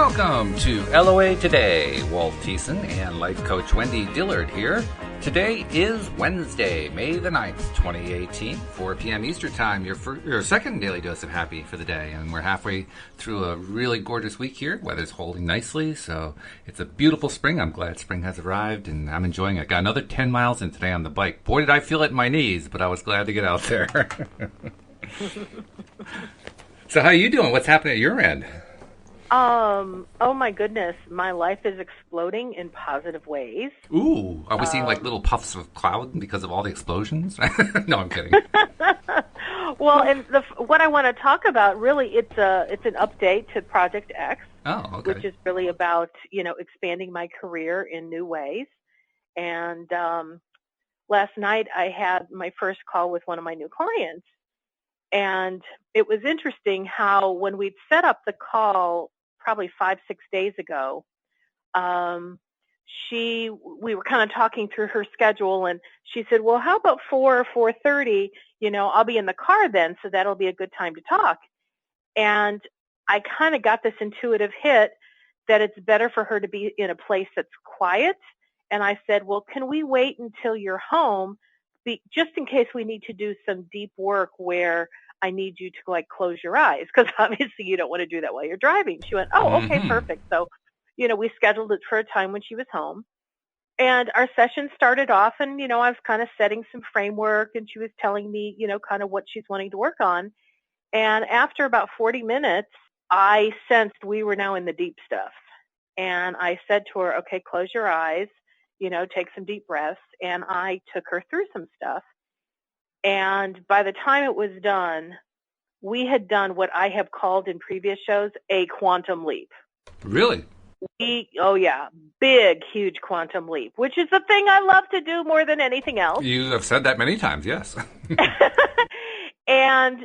Welcome to LOA Today. Walt Thiessen and life coach Wendy Dillard here. Today is Wednesday, May the 9th, 2018, 4 p.m. Eastern Time, your second daily dose of happy for the day. And we're halfway through a really gorgeous week here. Weather's holding nicely, so it's a beautiful spring. I'm glad spring has arrived, and I'm enjoying it. Got another 10 miles in today on the bike. Boy, did I feel it in my knees, but I was glad to get out there. So how are you doing? What's happening at your end? Oh my goodness, my life is exploding in positive ways. Ooh, are we seeing like little puffs of cloud because of all the explosions? No, I'm kidding. Well, and what I want to talk about, really, it's an update to Project X, which is really about, expanding my career in new ways. And last night I had my first call with one of my new clients. And it was interesting how when we'd set up the call probably 5-6 days ago, we were kind of talking through her schedule, and she said, well, how about 4 or 4:30? I'll be in the car then, so that'll be a good time to talk. And I kind of got this intuitive hit that it's better for her to be in a place that's quiet. And I said, well, can we wait until you're home, just in case we need to do some deep work where I need you to close your eyes, because obviously you don't want to do that while you're driving. She went, oh, okay, perfect. So, we scheduled it for a time when she was home, and our session started off, and, I was kind of setting some framework, and she was telling me, kind of what she's wanting to work on. And after about 40 minutes, I sensed we were now in the deep stuff. And I said to her, okay, close your eyes, take some deep breaths. And I took her through some stuff. And by the time it was done, we had done what I have called in previous shows a quantum leap. Really? Big, huge quantum leap, which is the thing I love to do more than anything else. You have said that many times, yes. And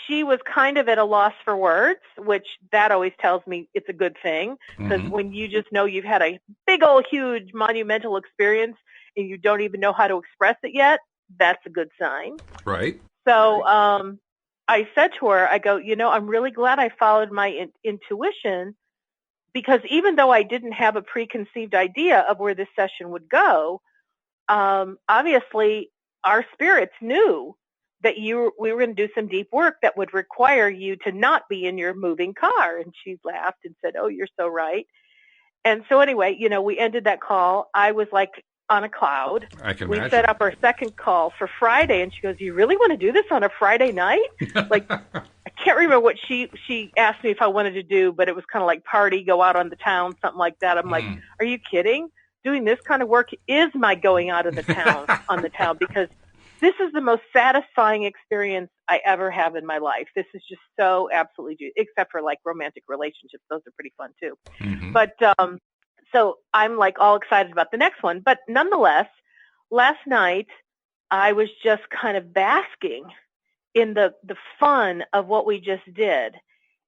she was kind of at a loss for words, which that always tells me it's a good thing, because when you just know you've had a big old, huge, monumental experience and you don't even know how to express it yet, that's a good sign. Right. So I said to her, I go, I'm really glad I followed my intuition, because even though I didn't have a preconceived idea of where this session would go, obviously our spirits knew that we were going to do some deep work that would require you to not be in your moving car. And she laughed and said, oh, you're so right. And so anyway, we ended that call. I was like on a cloud. I can imagine. We set up our second call for Friday, and she goes, you really want to do this on a Friday night? I can't remember what she asked me if I wanted to do, but it was kind of like party, go out on the town, something like that. I'm like, are you kidding? Doing this kind of work is my going out of the town on the town, because this is the most satisfying experience I ever have in my life. This is just so absolutely, except for romantic relationships. Those are pretty fun too. But so I'm all excited about the next one. But nonetheless, last night I was just kind of basking in the fun of what we just did.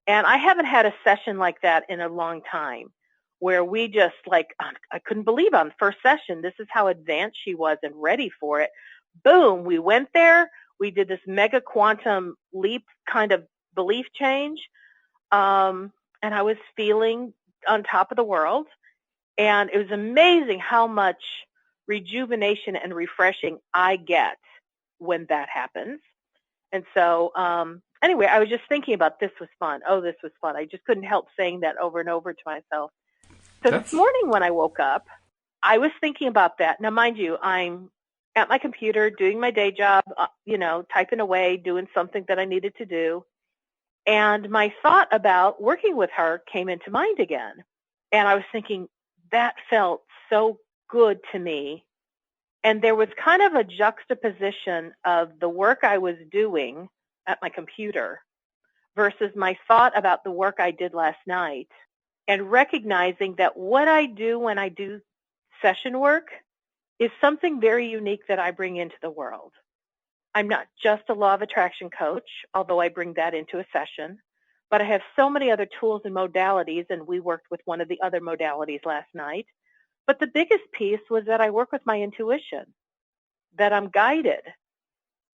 And I haven't had a session like that in a long time, where we just I couldn't believe on the first session, this is how advanced she was and ready for it. Boom, we went there. We did this mega quantum leap kind of belief change. And I was feeling on top of the world. And it was amazing how much rejuvenation and refreshing I get when that happens. And so anyway, I was just thinking about this was fun. Oh, this was fun. I just couldn't help saying that over and over to myself. So this morning when I woke up, I was thinking about that. Now, mind you, I'm at my computer doing my day job, typing away, doing something that I needed to do. And my thought about working with her came into mind again. And I was thinking, that felt so good to me. And there was kind of a juxtaposition of the work I was doing at my computer versus my thought about the work I did last night, and recognizing that what I do when I do session work is something very unique that I bring into the world. I'm not just a law of attraction coach, although I bring that into a session, but I have so many other tools and modalities, and we worked with one of the other modalities last night. But the biggest piece was that I work with my intuition, that I'm guided.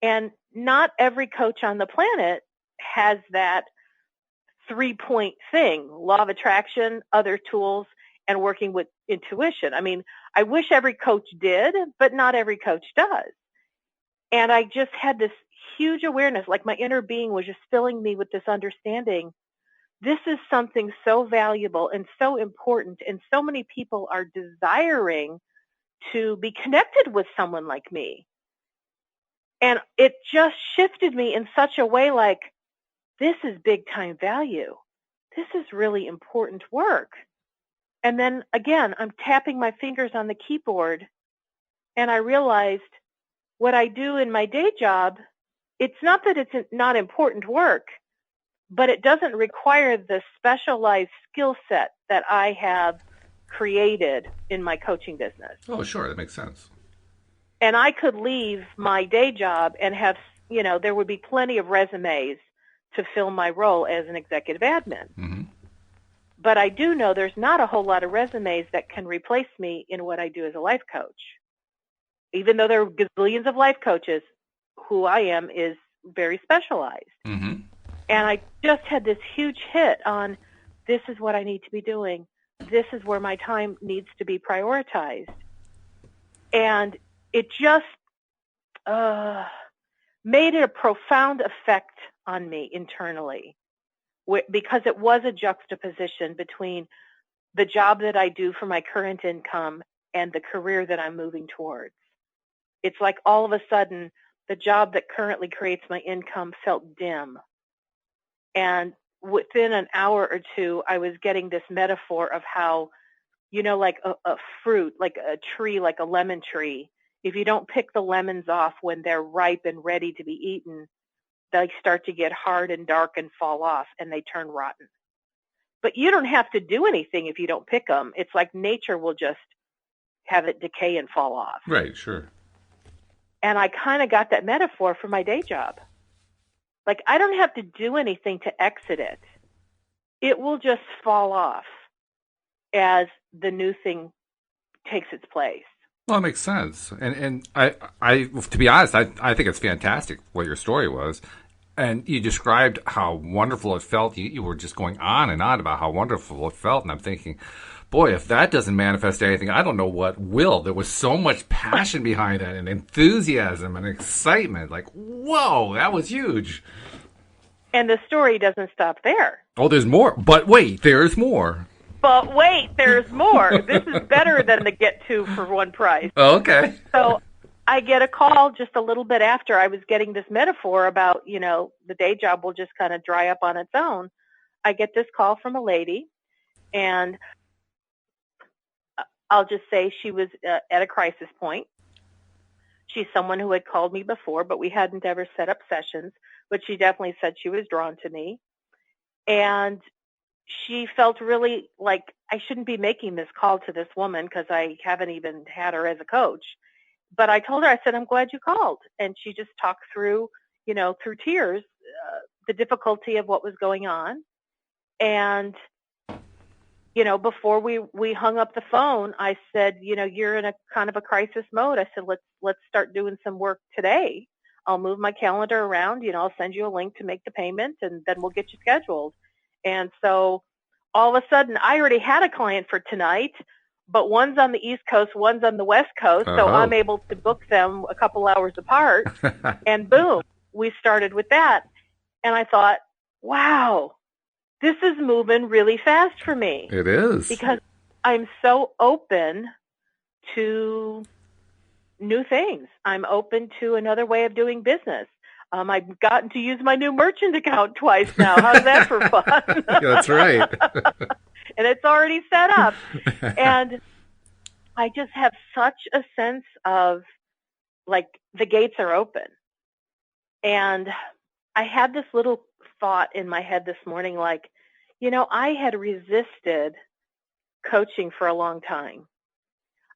And not every coach on the planet has that 3-point thing: law of attraction, other tools, and working with intuition. I mean, I wish every coach did, but not every coach does. And I just had this huge awareness, like my inner being was just filling me with this understanding. This is something so valuable and so important, and so many people are desiring to be connected with someone like me. And it just shifted me in such a way, like, this is big time value. This is really important work. And then again, I'm tapping my fingers on the keyboard, and I realized what I do in my day job, it's not that it's not important work, but it doesn't require the specialized skill set that I have created in my coaching business. Oh, sure. That makes sense. And I could leave my day job and have, there would be plenty of resumes to fill my role as an executive admin. Mm-hmm. But I do know there's not a whole lot of resumes that can replace me in what I do as a life coach. Even though there are gazillions of life coaches, who I am is very specialized. Mm-hmm. And I just had this huge hit on, this is what I need to be doing. This is where my time needs to be prioritized. And it just made it a profound effect on me internally, because it was a juxtaposition between the job that I do for my current income and the career that I'm moving towards. It's like all of a sudden, the job that currently creates my income felt dim. And within an hour or two, I was getting this metaphor of how, like a fruit, like a tree, like a lemon tree, if you don't pick the lemons off when they're ripe and ready to be eaten, they start to get hard and dark and fall off, and they turn rotten. But you don't have to do anything if you don't pick them. It's like nature will just have it decay and fall off. Right, sure. And I kind of got that metaphor for my day job. Like, I don't have to do anything to exit it. It will just fall off as the new thing takes its place. Well, it makes sense. And I to be honest, I think it's fantastic what your story was. And you described how wonderful it felt. You were just going on and on about how wonderful it felt. And I'm thinking, boy, if that doesn't manifest anything, I don't know what will. There was so much passion behind that, and enthusiasm and excitement. Like, whoa, that was huge. And the story doesn't stop there. Oh, there's more. But wait, there's more. But wait, there's more. This is better than the get two for one price. Oh, okay. So I get a call just a little bit after I was getting this metaphor about, the day job will just kind of dry up on its own. I get this call from a lady, and I'll just say she was at a crisis point. She's someone who had called me before, but we hadn't ever set up sessions, but she definitely said she was drawn to me. And she felt really like I shouldn't be making this call to this woman because I haven't even had her as a coach. But I told her, I said, I'm glad you called. And she just talked through, through tears, the difficulty of what was going on. And, before we hung up the phone, I said, you're in a kind of a crisis mode. I said, let's start doing some work today. I'll move my calendar around, I'll send you a link to make the payment, and then we'll get you scheduled. And so all of a sudden, I already had a client for tonight, but one's on the East Coast, one's on the West Coast, so I'm able to book them a couple hours apart, and boom, we started with that. And I thought, wow, this is moving really fast for me. It is. Because I'm so open to new things. I'm open to another way of doing business. I've gotten to use my new merchant account twice now. How's that for fun? Yeah, that's right. And it's already set up. And I just have such a sense of, like, the gates are open. And I had this little thought in my head this morning, like, I had resisted coaching for a long time.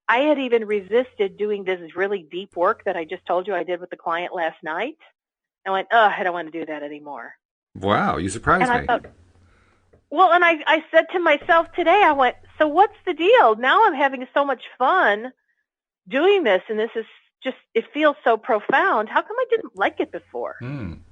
I had even resisted doing this really deep work that I just told you I did with the client last night. I went, I don't want to do that anymore. Wow, you surprised me. And I said to myself today, I went, so what's the deal? Now I'm having so much fun doing this, and this is just, it feels so profound. How come I didn't like it before? And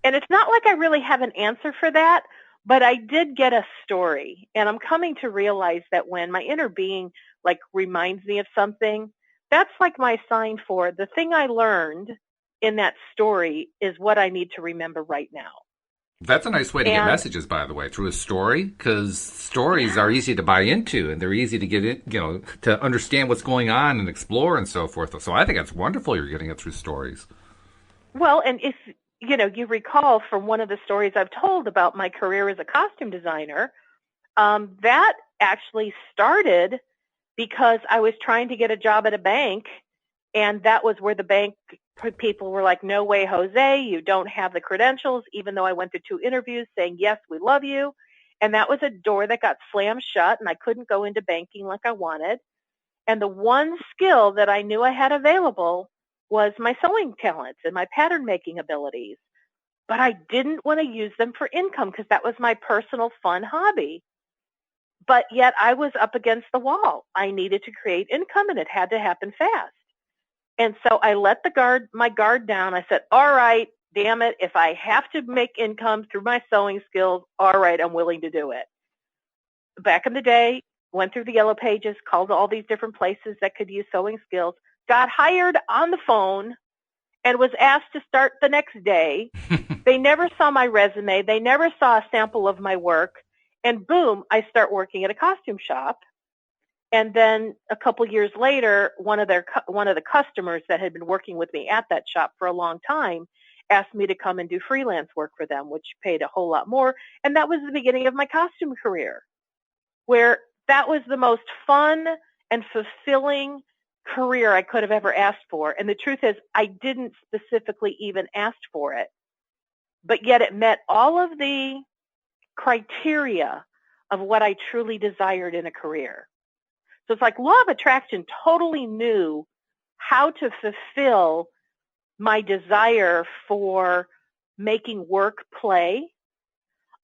it's not like I really have an answer for that, But I did get a story, and I'm coming to realize that when my inner being like reminds me of something, that's like my sign for the thing I learned in that story is what I need to remember right now. That's a nice way to get And messages, by the way, through a story, because stories are easy to buy into and they're easy to get in, to understand what's going on and explore and so forth. So I think that's wonderful you're getting it through stories. well, and if you recall from one of the stories I've told about my career as a costume designer, that actually started because I was trying to get a job at a bank, and that was where the bank people were like, no way, Jose, you don't have the credentials, even though I went to 2 interviews saying, yes, we love you. And that was a door that got slammed shut, and I couldn't go into banking like I wanted. And the one skill that I knew I had available was my sewing talents and my pattern making abilities. But I didn't want to use them for income because that was my personal fun hobby. But yet I was up against the wall. I needed to create income, and it had to happen fast. And so I let my guard down. I said, all right, damn it. If I have to make income through my sewing skills, all right, I'm willing to do it. Back in the day, went through the yellow pages, called all these different places that could use sewing skills, got hired on the phone, and was asked to start the next day. They never saw my resume. They never saw a sample of my work. And boom, I start working at a costume shop. And then a couple years later, one of the customers that had been working with me at that shop for a long time asked me to come and do freelance work for them, which paid a whole lot more. And that was the beginning of my costume career, where that was the most fun and fulfilling career I could have ever asked for. And the truth is, I didn't specifically even ask for it, but yet it met all of the criteria of what I truly desired in a career. So it's like law of attraction totally knew how to fulfill my desire for making work play,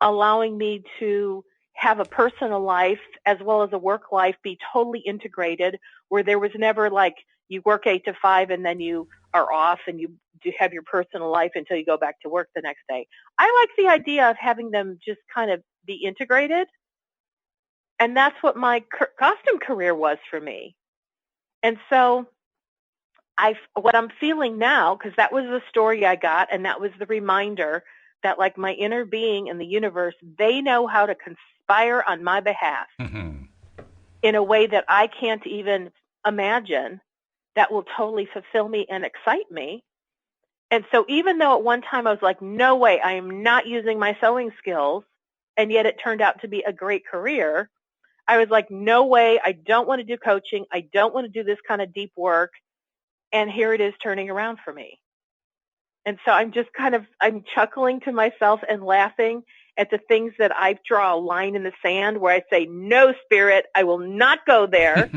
allowing me to have a personal life as well as a work life be totally integrated, where there was never like you work 8 to 5 and then you are off and you do have your personal life until you go back to work the next day. I like the idea of having them just kind of be integrated. And that's what my costume career was for me. And so what I'm feeling now, because that was the story I got, and that was the reminder that like my inner being and the universe, they know how to conspire on my behalf in a way that I can't even imagine, that will totally fulfill me and excite me. And so even though at one time I was like, no way, I am not using my sewing skills, and yet it turned out to be a great career, I was like, no way, I don't want to do coaching. I don't want to do this kind of deep work. And here it is turning around for me. And so I'm chuckling to myself and laughing at the things that I draw a line in the sand where I say, no, spirit, I will not go there.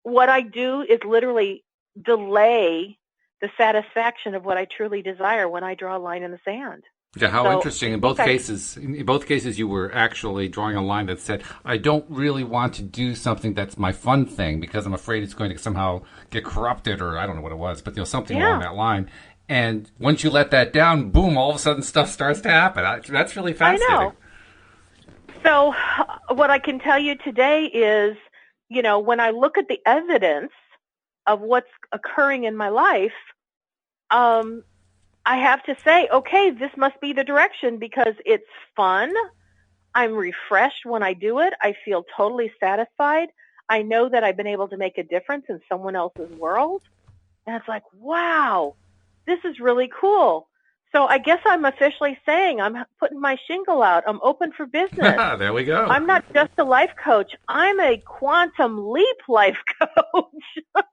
What I do is literally delay the satisfaction of what I truly desire when I draw a line in the sand. Yeah, how interesting. In both cases, you were actually drawing a line that said, I don't really want to do something that's my fun thing because I'm afraid it's going to somehow get corrupted, or I don't know what it was, but something along that line. And once you let that down, boom, all of a sudden stuff starts to happen. That's really fascinating. I know. So what I can tell you today is, when I look at the evidence of what's occurring in my life, I have to say, okay, this must be the direction because it's fun. I'm refreshed when I do it. I feel totally satisfied. I know that I've been able to make a difference in someone else's world. And it's like, wow, this is really cool. So I guess I'm officially saying I'm putting my shingle out. I'm open for business. There we go. I'm not just a life coach. I'm a quantum leap life coach.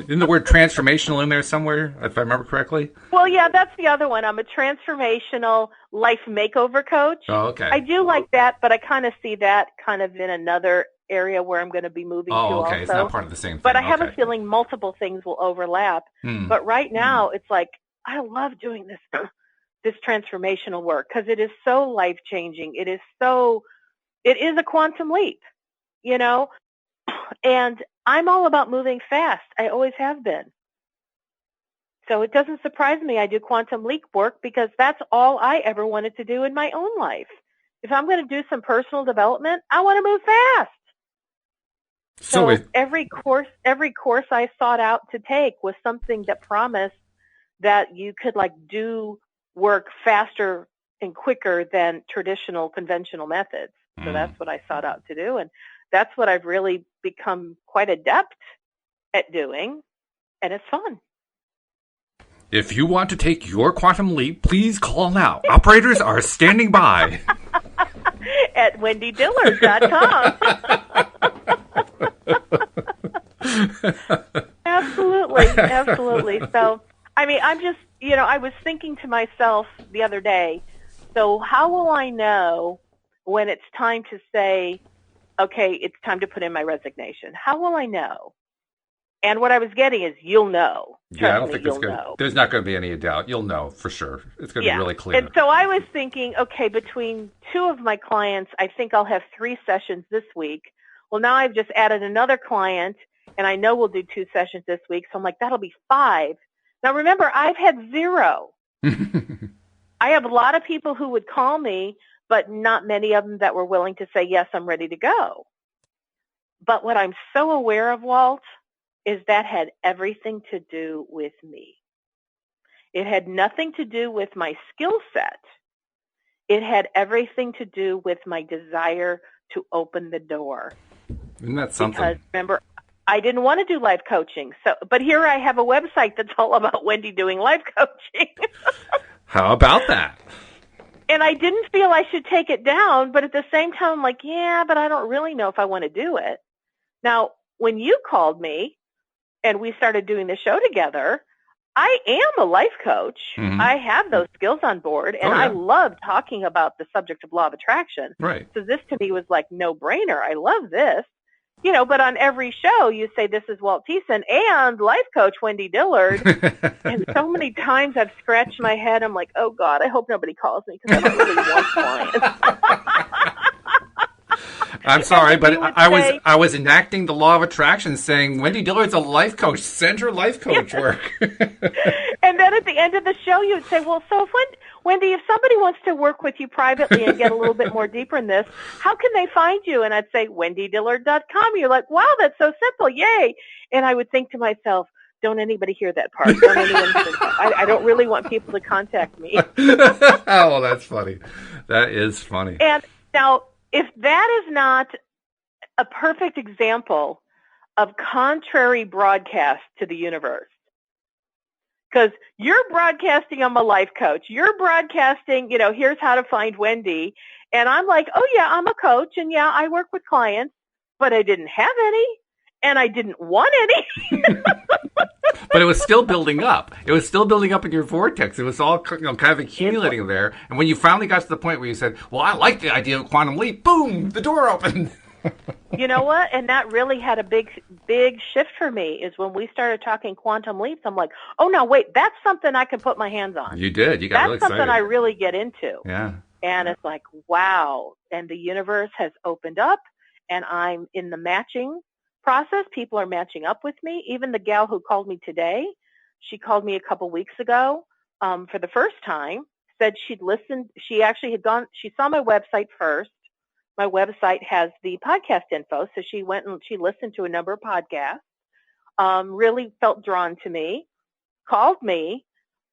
Isn't the word transformational in there somewhere, if I remember correctly? Well, yeah, that's the other one. I'm a transformational life makeover coach. Oh, okay. I do like that, but I kind of see that kind of in another area where I'm going to be moving to also. Okay. It's not part of the same thing. But I have a feeling multiple things will overlap. But right now, it's like, I love doing this transformational work because it is so life-changing. It is a quantum leap, and I'm all about moving fast. I always have been. So it doesn't surprise me I do quantum leap work because that's all I ever wanted to do in my own life. if I'm going to do some personal development, I want to move fast. So every course I sought out to take was something that promised that you could like do work faster and quicker than traditional conventional methods. So that's what I sought out to do. And that's what I've really become quite adept at doing. And it's fun. If you want to take your quantum leap, please call now. Operators are standing by. At wendydillard.com. Absolutely. So, I mean, I'm just, I was thinking to myself the other day, so how will I know when it's time to say, okay, it's time to put in my resignation? How will I know? And what I was getting is, you'll know. Yeah, I don't think there's not going to be any doubt. You'll know for sure. It's going to be really clear. And so I was thinking, okay, between two of my clients, I think I'll have 3 sessions this week. Well, now I've just added another client, and I know we'll do 2 sessions this week. So I'm like, that'll be 5. Now, remember, I've had 0. I have a lot of people who would call me, but not many of them that were willing to say, yes, I'm ready to go. But what I'm so aware of, Walt, is that had everything to do with me. It had nothing to do with my skill set. It had everything to do with my desire to open the door. Isn't that something? Because remember, I didn't want to do life coaching. But here I have a website that's all about Wendy doing life coaching. How about that? And I didn't feel I should take it down, but at the same time, I'm like, yeah, but I don't really know if I want to do it. Now, when you called me, and we started doing the show together, I am a life coach. Mm-hmm. I have those skills on board, and I love talking about the subject of law of attraction. Right. So this to me was like no-brainer. I love this. But on every show you say, this is Walt Thiessen and life coach Wendy Dillard. And so many times I've scratched my head. I'm like, oh, God, I hope nobody calls me because I don't really want clients. I'm sorry, but I was enacting the law of attraction, saying Wendy Dillard's a life coach. Send her life coach work. And then at the end of the show, you would say, well, so if Wendy, if somebody wants to work with you privately and get a little bit more deeper in this, how can they find you? And I'd say wendydillard.com. You're like, wow, that's so simple. Yay. And I would think to myself, don't anybody hear that part. Don't anyone I don't really want people to contact me. Oh, that's funny. That is funny. And now, if that is not a perfect example of contrary broadcast to the universe, because you're broadcasting, I'm a life coach. You're broadcasting, here's how to find Wendy. And I'm like, oh, yeah, I'm a coach. And, yeah, I work with clients, but I didn't have any, and I didn't want any. But it was still building up. It was still building up in your vortex. It was all kind of accumulating there. And when you finally got to the point where you said, well, I like the idea of quantum leap, boom, the door opened. You know what? And that really had a big shift for me is when we started talking quantum leaps. I'm like, oh, no, wait, that's something I can put my hands on. You did. You got really excited. That's something I really get into. Yeah. And it's like, wow. And the universe has opened up, and I'm in the matching process. People are matching up with me. Even the gal who called me today, she called me a couple weeks ago for the first time, said she'd listened. She actually she saw my website first. My website has the podcast info, so she went and she listened to a number of podcasts, really felt drawn to me, called me,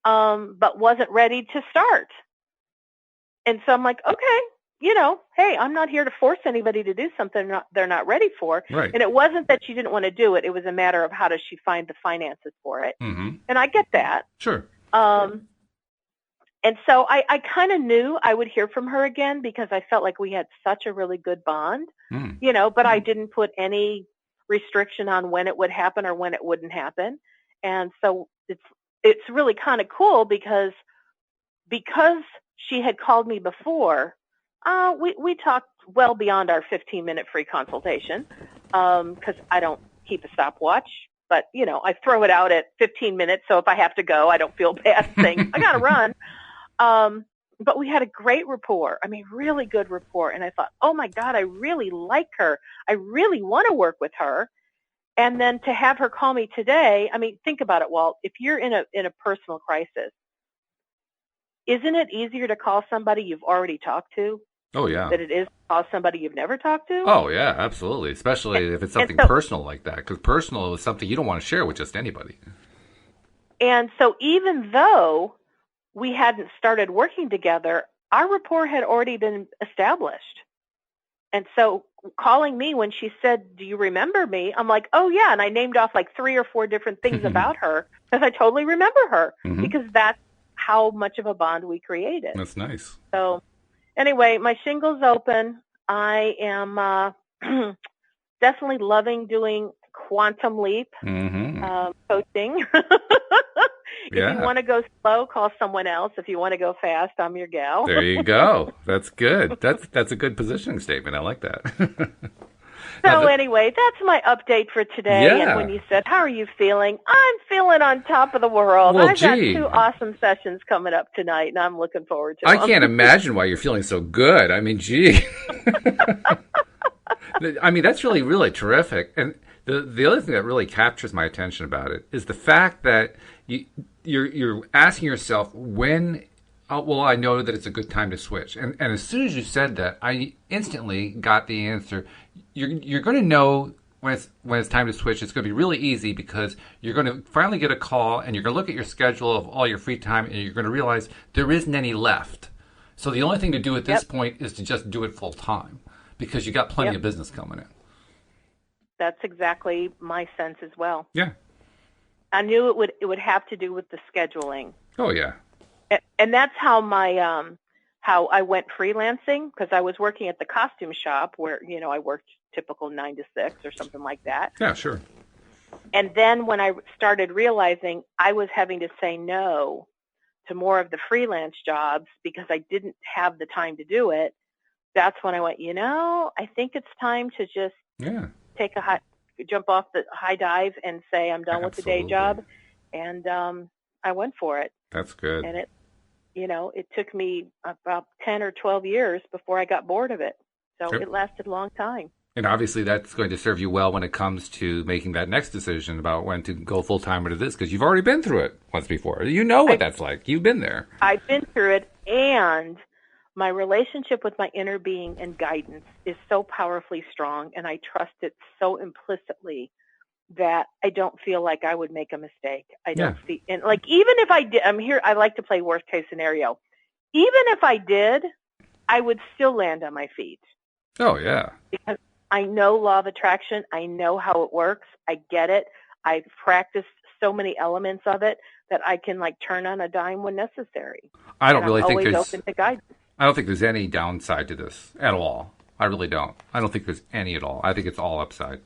but wasn't ready to start. And so I'm like, okay, hey, I'm not here to force anybody to do something they're not ready for. Right. And it wasn't that she didn't want to do it. It was a matter of how does she find the finances for it. Mm-hmm. And I get that. Sure. And so I kind of knew I would hear from her again because I felt like we had such a really good bond, but I didn't put any restriction on when it would happen or when it wouldn't happen. And so it's really kind of cool because she had called me before, we talked well beyond our 15-minute free consultation because I don't keep a stopwatch. But, I throw it out at 15 minutes. So if I have to go, I don't feel bad saying, I got to run. But we had a great rapport. I mean, really good rapport. And I thought, oh, my God, I really like her. I really want to work with her. And then to have her call me today, I mean, think about it, Walt. If you're in a personal crisis, isn't it easier to call somebody you've already talked to? Oh, yeah. that it is to call somebody you've never talked to. Oh, yeah, absolutely. Especially if it's something personal like that, because personal is something you don't want to share with just anybody. And so even though we hadn't started working together, our rapport had already been established. And so calling me when she said, "Do you remember me?" I'm like, "Oh, yeah." And I named off like 3 or 4 different things about her because I totally remember her because that's how much of a bond we created. That's nice. So anyway, my shingle's open. I am definitely loving doing quantum leap coaching. If you want to go slow, call someone else. If you want to go fast, I'm your gal. There you go. That's good. That's a good positioning statement. I like that. So anyway, that's my update for today. Yeah. And when you said, "How are you feeling?" I'm feeling on top of the world. Well, I've got 2 awesome sessions coming up tonight, and I'm looking forward to them. I can't imagine why you're feeling so good. I mean, gee. I mean, that's really, really terrific. And the other thing that really captures my attention about it is the fact that you're asking yourself when, well, I know that it's a good time to switch. And as soon as you said that, I instantly got the answer. You're going to know when it's time to switch. It's going to be really easy because you're going to finally get a call and you're going to look at your schedule of all your free time and you're going to realize there isn't any left. So the only thing to do at this point is to just do it full time because you got plenty of business coming in. That's exactly my sense as well. Yeah. I knew it would have to do with the scheduling. Oh, yeah. And that's how how I went freelancing, because I was working at the costume shop where, I worked typical 9 to 6 or something like that. Yeah, sure. And then when I started realizing I was having to say no to more of the freelance jobs because I didn't have the time to do it, that's when I went, I think it's time to just take jump off the high dive and say I'm done with the day job. And I went for it. That's good. And it took me about 10 or 12 years before I got bored of it. So It lasted a long time. And obviously that's going to serve you well when it comes to making that next decision about when to go full-time into this, because you've already been through it once before. You know what that's like. You've been there. I've been through it, and my relationship with my inner being and guidance is so powerfully strong, and I trust it so implicitly that I don't feel like I would make a mistake. I don't see, and like, even if I did, I like to play worst case scenario. Even if I did, I would still land on my feet. Oh, yeah. Because I know law of attraction. I know how it works. I get it. I've practiced so many elements of it that I can turn on a dime when necessary. I don't really think there's open to guidance. I don't think there's any downside to this at all. I really don't. I don't think there's any at all. I think it's all upside.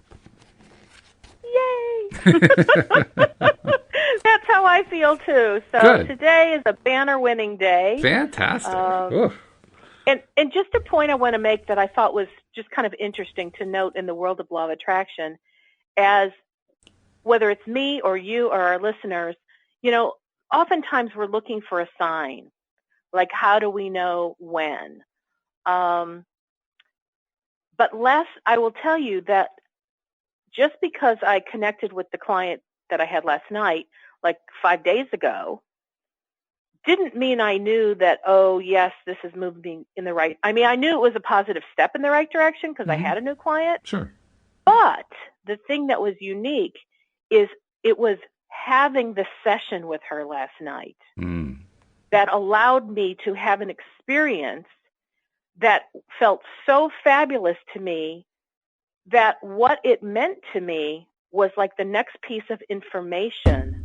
Yay! That's how I feel too. So Good. Today is a banner winning day. Fantastic. And just a point I want to make that I thought was just kind of interesting to note in the world of law of attraction, as whether it's me or you or our listeners, oftentimes we're looking for a sign. Like, how do we know when? But Les, I will tell you that just because I connected with the client that I had last night, like 5 days ago, didn't mean I knew that, oh, yes, this is moving in the right. I mean, I knew it was a positive step in the right direction because I had a new client. Sure. But the thing that was unique is it was having the session with her last night that allowed me to have an experience that felt so fabulous to me that what it meant to me was like the next piece of information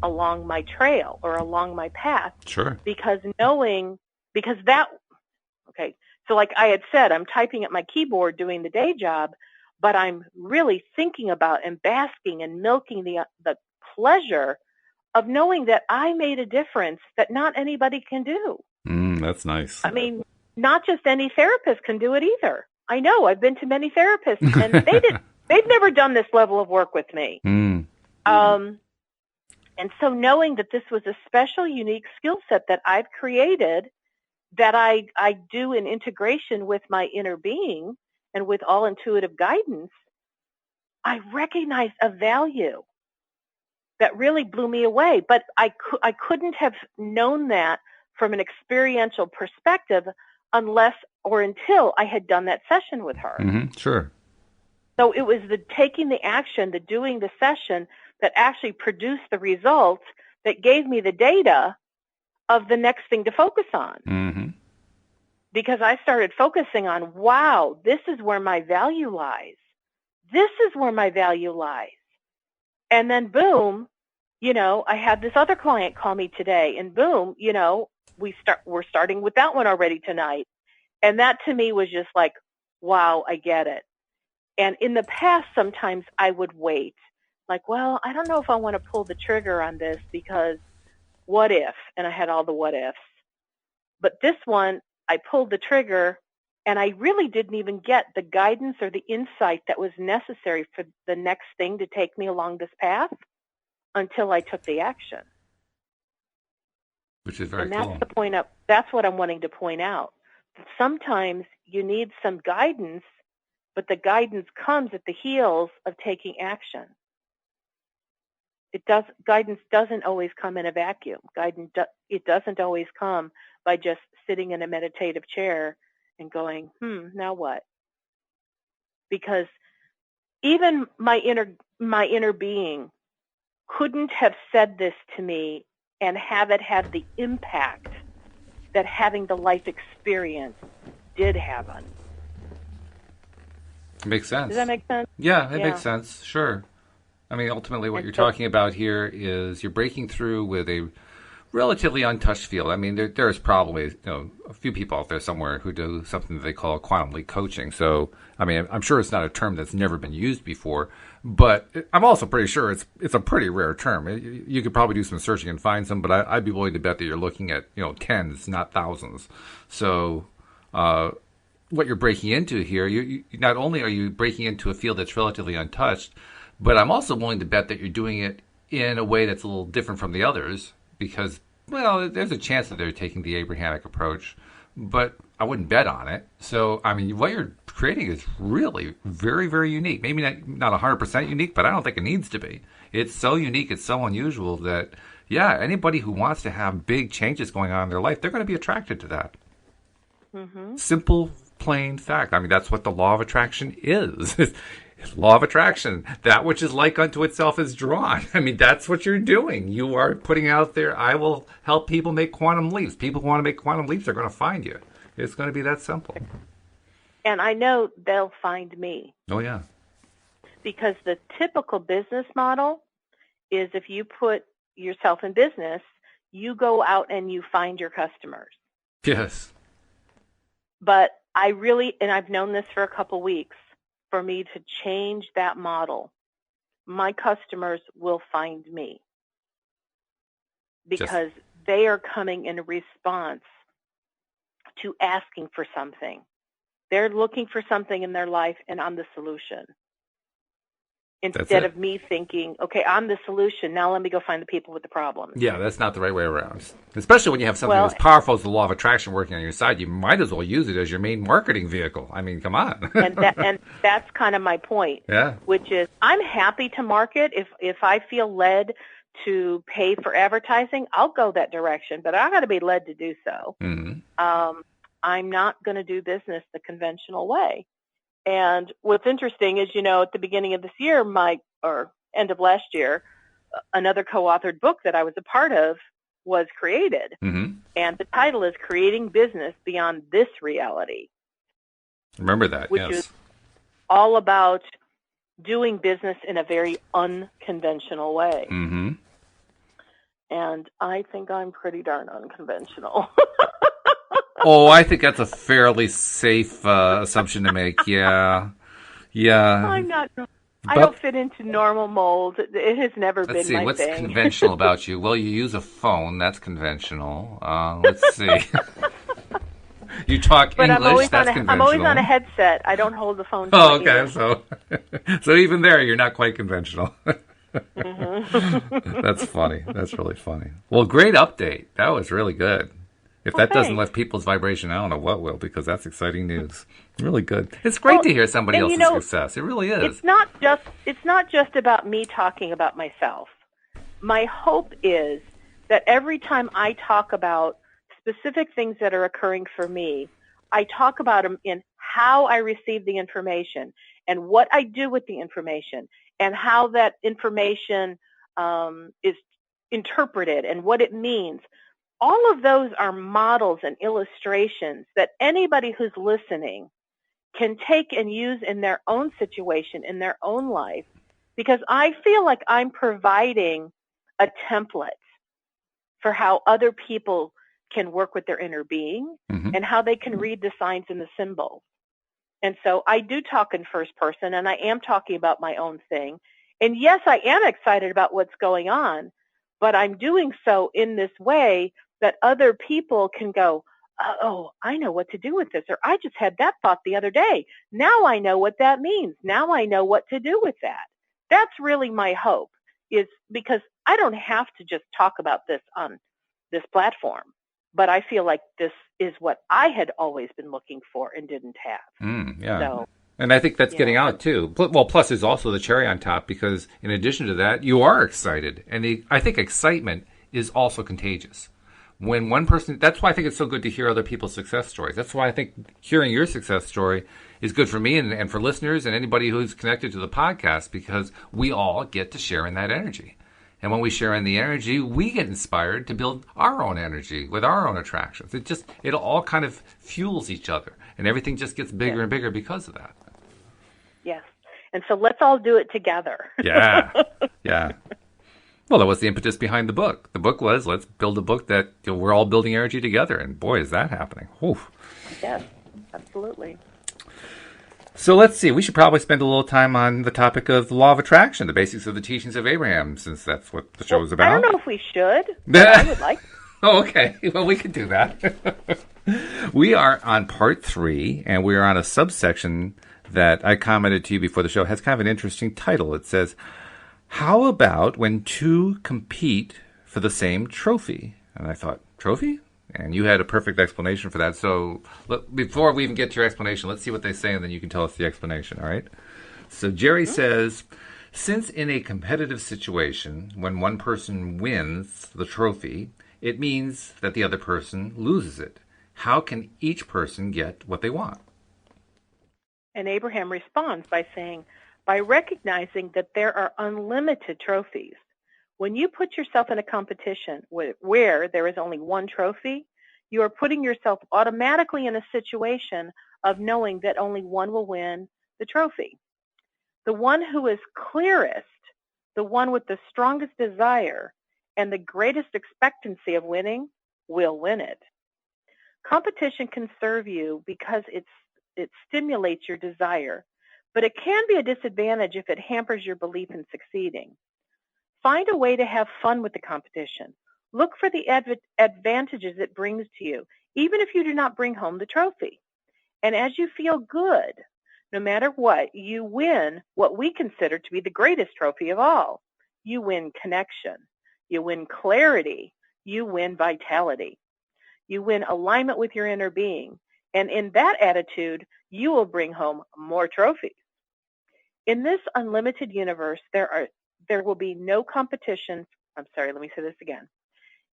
along my trail or along my path. Sure. So like I had said, I'm typing at my keyboard doing the day job, but I'm really thinking about and basking and milking the pleasure of knowing that I made a difference that not anybody can do. That's nice. I mean, not just any therapist can do it either. I know, I've been to many therapists and they've never done this level of work with me. And so knowing that this was a special, unique skill set that I've created, that I do in integration with my inner being and with all intuitive guidance, I recognized a value that really blew me away. But I couldn't have known that from an experiential perspective unless or until I had done that session with her. Mm-hmm. Sure. So it was the taking the action, the doing the session that actually produced the results that gave me the data of the next thing to focus on. Mm-hmm. Because I started focusing on, wow, this is where my value lies. This is where my value lies. And then boom, I had this other client call me today, and boom, we're starting with that one already tonight. And that to me was just like, wow, I get it. And in the past, sometimes I would wait. Like, well, I don't know if I want to pull the trigger on this because what if? And I had all the what ifs. But this one, I pulled the trigger, and I really didn't even get the guidance or the insight that was necessary for the next thing to take me along this path until I took the action. Which is very cool. And that's the point up. That's what I'm wanting to point out. Sometimes you need some guidance, but the guidance comes at the heels of taking action. Guidance doesn't always come in a vacuum. It doesn't always come by just sitting in a meditative chair and going, now what? Because even my inner being couldn't have said this to me and have it had the impact that having the life experience did have on me. Makes sense. Does that make sense? Yeah, it makes sense. Sure. I mean, ultimately what you're talking about here is you're breaking through with a relatively untouched field. I mean, there's probably a few people out there somewhere who do something that they call quantum leap coaching. So, I mean, I'm sure it's not a term that's never been used before, but I'm also pretty sure it's a pretty rare term. You could probably do some searching and find some, but I'd be willing to bet that you're looking at tens, not thousands. So, what you're breaking into here, you not only are you breaking into a field that's relatively untouched, but I'm also willing to bet that you're doing it in a way that's a little different from the others because, well, there's a chance that they're taking the Abrahamic approach, but I wouldn't bet on it. So, I mean, what you're creating is really very, very unique. Maybe not 100% unique, but I don't think it needs to be. It's so unique, it's so unusual that, yeah, anybody who wants to have big changes going on in their life, they're going to be attracted to that. Mm-hmm. Simple, plain fact. I mean, that's what the law of attraction is. Law of attraction. That which is like unto itself is drawn. I mean, that's what you're doing. You are putting out there, I will help people make quantum leaps. People who want to make quantum leaps are going to find you. It's going to be that simple. And I know they'll find me. Oh, yeah. Because the typical business model is if you put yourself in business, you go out and you find your customers. Yes. But I've known this for a couple weeks, for me to change that model, my customers will find me because they are coming in response to asking for something. They're looking for something in their life, and I'm the solution. Instead of me thinking, okay, I'm the solution, now let me go find the people with the problems. Yeah, that's not the right way around. Especially when you have something as powerful as the law of attraction working on your side, you might as well use it as your main marketing vehicle. I mean, come on. and that's kind of my point. Yeah. Which is, I'm happy to market. If I feel led to pay for advertising, I'll go that direction, but I got to be led to do so. Mm-hmm. I'm not going to do business the conventional way. And what's interesting is, at the beginning of this year, or end of last year, another co-authored book that I was a part of was created. Mm-hmm. And the title is Creating Business Beyond This Reality. Remember that, which is all about doing business in a very unconventional way. Mm-hmm. And I think I'm pretty darn unconventional. Oh, I think that's a fairly safe assumption to make. Yeah. I'm not. I don't fit into normal molds. It has never been my thing. Let's see. What's conventional about you? Well, you use a phone. That's conventional. Let's see. You talk English. That's conventional. I'm always on a headset. I don't hold the phone. Oh, okay. So even there, you're not quite conventional. Mm-hmm. That's funny. That's really funny. Well, great update. That was really good. If that doesn't lift people's vibration, I don't know what will, because that's exciting news. Really good. It's great to hear somebody else's success. It really is. It's not just about me talking about myself. My hope is that every time I talk about specific things that are occurring for me, I talk about them in how I receive the information and what I do with the information and how that information is interpreted and what it means. All of those are models and illustrations that anybody who's listening can take and use in their own situation, in their own life, because I feel like I'm providing a template for how other people can work with their inner being and how they can read the signs and the symbols. And so I do talk in first person, and I am talking about my own thing. And yes, I am excited about what's going on, but I'm doing so in this way that other people can go, oh, I know what to do with this, or I just had that thought the other day. Now I know what that means. Now I know what to do with that. That's really my hope, is because I don't have to just talk about this on this platform, but I feel like this is what I had always been looking for and didn't have. Yeah. So, and I think that's getting out too. Well, plus there's also the cherry on top, because in addition to that, you are excited. And I think excitement is also contagious. When one person, that's why I think it's so good to hear other people's success stories. That's why I think hearing your success story is good for me and for listeners and anybody who's connected to the podcast, because we all get to share in that energy. And when we share in the energy, we get inspired to build our own energy with our own attractions. It all kind of fuels each other, and everything just gets bigger and bigger because of that. Yes. And so let's all do it together. Yeah. Well, that was the impetus behind the book. The book was, let's build a book that we're all building energy together. And boy, is that happening. Oof. Yes, absolutely. So let's see. We should probably spend a little time on the topic of the law of attraction, the basics of the teachings of Abraham, since that's what the show is about. I don't know if we should, but I would like to. Oh, okay. Well, we can do that. We are on part 3, and we are on a subsection that I commented to you before the show. It has kind of an interesting title. It says, how about when two compete for the same trophy? And I thought, trophy? And you had a perfect explanation for that. So before we even get to your explanation, let's see what they say, and then you can tell us the explanation, all right? So Jerry says, since in a competitive situation, when one person wins the trophy, it means that the other person loses it. How can each person get what they want? And Abraham responds by saying, by recognizing that there are unlimited trophies. When you put yourself in a competition where there is only one trophy, you are putting yourself automatically in a situation of knowing that only one will win the trophy. The one who is clearest, the one with the strongest desire and the greatest expectancy of winning, will win it. Competition can serve you because it stimulates your desire, but it can be a disadvantage if it hampers your belief in succeeding. Find a way to have fun with the competition. Look for the advantages it brings to you, even if you do not bring home the trophy. And as you feel good, no matter what, you win what we consider to be the greatest trophy of all. You win connection. You win clarity. You win vitality. You win alignment with your inner being. And in that attitude, you will bring home more trophies. In this unlimited universe, there will be no competition. I'm sorry, let me say this again.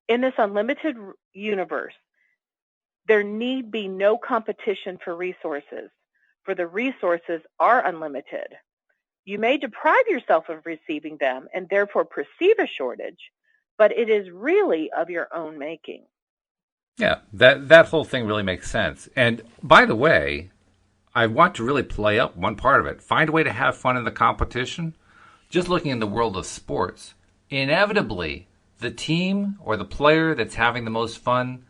In this unlimited universe, there need be no competition for resources, for the resources are unlimited. You may deprive yourself of receiving them and therefore perceive a shortage, but it is really of your own making. Yeah, that whole thing really makes sense. And by the way, I want to really play up one part of it. Find a way to have fun in the competition. Just looking in the world of sports, inevitably, the team or the player that's having the most fun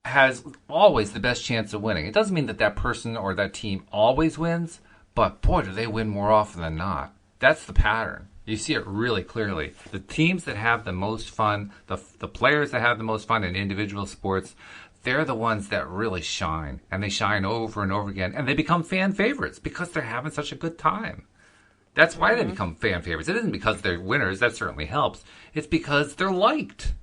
has always the best chance of winning. It doesn't mean that that person or that team always wins, but boy, do they win more often than not. That's the pattern. You see it really clearly. The teams that have the most fun, the players that have the most fun in individual sports, they're the ones that really shine. And they shine over and over again. And they become fan favorites because they're having such a good time. That's why they become fan favorites. It isn't because they're winners. That certainly helps. It's because they're liked.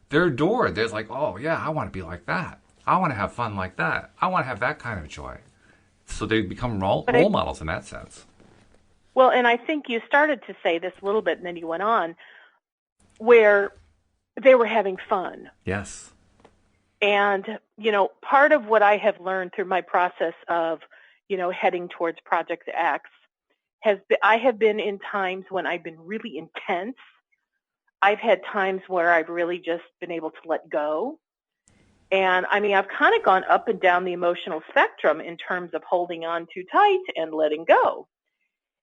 They're adored. There's like, oh, yeah, I want to be like that. I want to have fun like that. I want to have that kind of joy. So they become role models in that sense. Well, and I think you started to say this a little bit, and then you went on, where they were having fun. Yes. And, part of what I have learned through my process of, heading towards Project X I have been in times when I've been really intense. I've had times where I've really just been able to let go. And I've kind of gone up and down the emotional spectrum in terms of holding on too tight and letting go.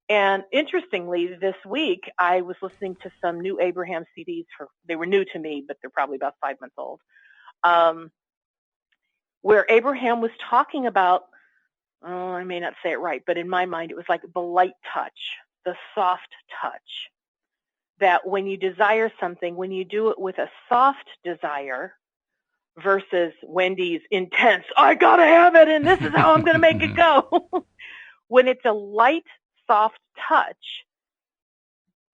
And interestingly, this week, I was listening to some new Abraham CDs. They were new to me, but they're probably about 5 months old, where Abraham was talking about, I may not say it right, but in my mind, it was like the light touch, the soft touch, that when you desire something, when you do it with a soft desire versus Wendy's intense, I got to have it, and this is how I'm going to make it go. When it's a light, soft touch,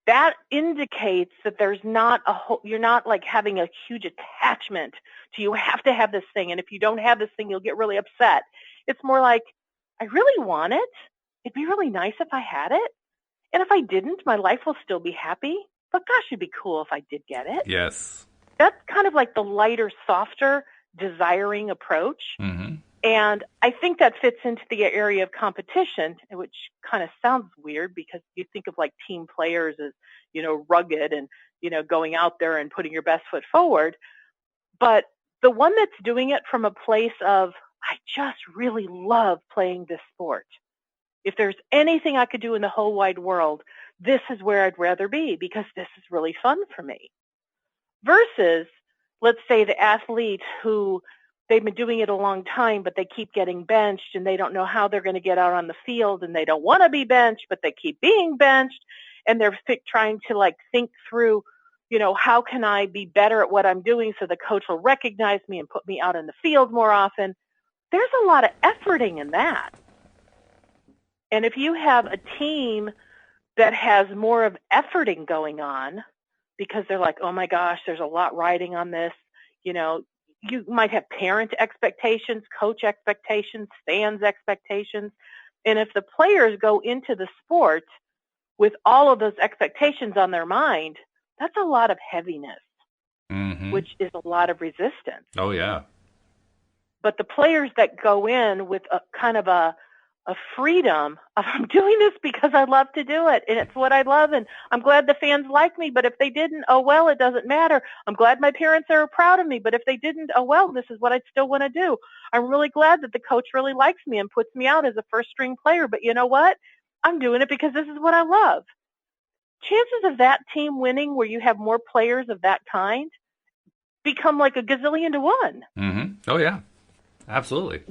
that indicates that there's not you're not like having a huge attachment to, you have to have this thing, and if you don't have this thing, you'll get really upset. It's more like, I really want it. It'd be really nice if I had it. And if I didn't, my life will still be happy. But gosh, it'd be cool if I did get it. Yes. That's kind of like the lighter, softer, desiring approach. Mm-hmm. And I think that fits into the area of competition, which kind of sounds weird because you think of like team players as, rugged and, going out there and putting your best foot forward. But the one that's doing it from a place of, I just really love playing this sport. If there's anything I could do in the whole wide world, this is where I'd rather be because this is really fun for me. Versus, let's say, the athlete who they've been doing it a long time, but they keep getting benched and they don't know how they're going to get out on the field and they don't want to be benched, but they keep being benched and they're trying to think through, how can I be better at what I'm doing so the coach will recognize me and put me out in the field more often. There's a lot of efforting in that. And if you have a team that has more of efforting going on because they're like, oh my gosh, there's a lot riding on this, you might have parent expectations, coach expectations, fans expectations. And if the players go into the sport with all of those expectations on their mind, that's a lot of heaviness, mm-hmm. which is a lot of resistance. Oh, yeah. But the players that go in with a kind of a freedom of, I'm doing this because I love to do it, and it's what I love, and I'm glad the fans like me, but if they didn't, oh well, it doesn't matter. I'm glad my parents are proud of me, but if they didn't, oh well, this is what I still want to do. I'm really glad that the coach really likes me and puts me out as a first-string player, but you know what? I'm doing it because this is what I love. Chances of that team winning where you have more players of that kind become like a gazillion to one. Mm-hmm. Oh, yeah. Absolutely.